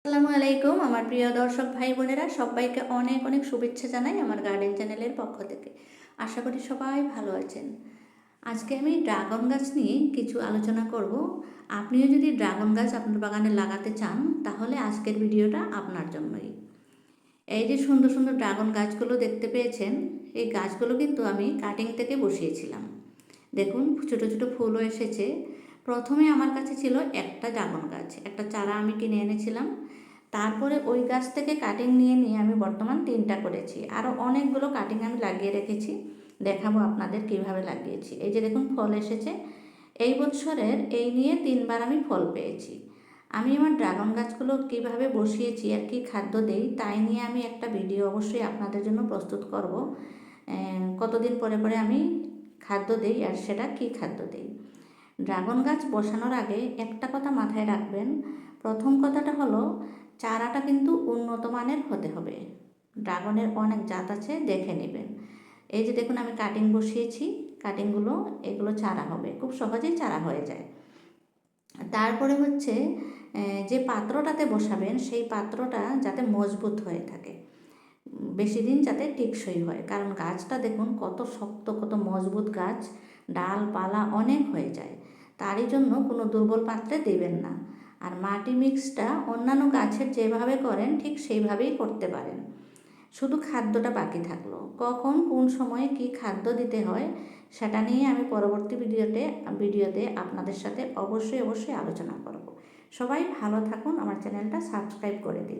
আসসালামু আলাইকুম আমার প্রিয় দর্শক ভাই বোনেরা, সবাইকে অনেক অনেক শুভেচ্ছা জানাই আমার গার্ডেন চ্যানেলের পক্ষ থেকে। আশা করি সবাই ভালো আছেন। আজকে আমি ড্রাগন গাছ নিয়ে কিছু আলোচনা করব। আপনিও যদি ড্রাগন গাছ আপনার বাগানে লাগাতে চান তাহলে আজকের ভিডিওটা আপনার জন্যই। এই যে সুন্দর সুন্দর ড্রাগন গাছগুলো দেখতে পেয়েছেন, এই গাছগুলো কিন্তু আমি কাটিং থেকে বসিয়েছিলাম। দেখুন ছোটো ছোটো ফুলও এসেছে। প্রথমে আমার কাছে ছিল একটা ড্রাগন গাছ, একটা চারা আমি কিনে এনেছিলাম। তারপরে ওই গাছ থেকে কাটিং নিয়ে নিয়ে আমি বর্তমান 3টা করেছি। আরও অনেকগুলো কাটিং আমি লাগিয়ে রেখেছি, দেখাবো আপনাদের কিভাবে লাগিয়েছি। এই যে দেখুন ফল এসেছে। এই বছরের এই নিয়ে 3বার আমি ফল পেয়েছি। আমি আমার ড্রাগন গাছগুলো কিভাবে বসিয়েছি আর কি খাদ্য দেই তাই নিয়ে আমি একটা ভিডিও অবশ্যই আপনাদের জন্য প্রস্তুত করব। কতদিন পরে পরে আমি খাদ্য দেই আর সেটা কি খাদ্য দেই। ড্রাগন গাছ বসানোর আগে একটা কথা মাথায় রাখবেন। প্রথম কথাটা হলো, চারাটা কিন্তু উন্নত মানের হতে হবে। ড্রাগনের অনেক জাত আছে, দেখে নেবেন। এই যে দেখুন আমি কাটিং বসিয়েছি, কাটিংগুলো এগুলো চারা হবে, খুব সহজেই চারা হয়ে যায়। তারপরে হচ্ছে যে পাত্রটাতে বসাবেন সেই পাত্রটা যাতে মজবুত হয়ে থাকে, বেশি দিন যাতে টেকসই হয়। কারণ গাছটা দেখুন কত শক্ত, কত মজবুত গাছ, ডালপালা অনেক হয়ে যায়। তারই জন্য কোনো দুর্বল পাত্রে দেবেন না। আর মাটি মিক্সটা অন্যান্য গাছের যেভাবে করেন ঠিক সেইভাবেই করতে পারেন। শুধু খাদ্যটা বাকি থাকলো, কখন কোন সময়ে কি খাদ্য দিতে হয় সেটা নিয়ে আমি পরবর্তী ভিডিওতে আপনাদের সাথে অবশ্যই আলোচনা করব। সবাই ভালো থাকুন, আমার চ্যানেলটা সাবস্ক্রাইব করে দিন।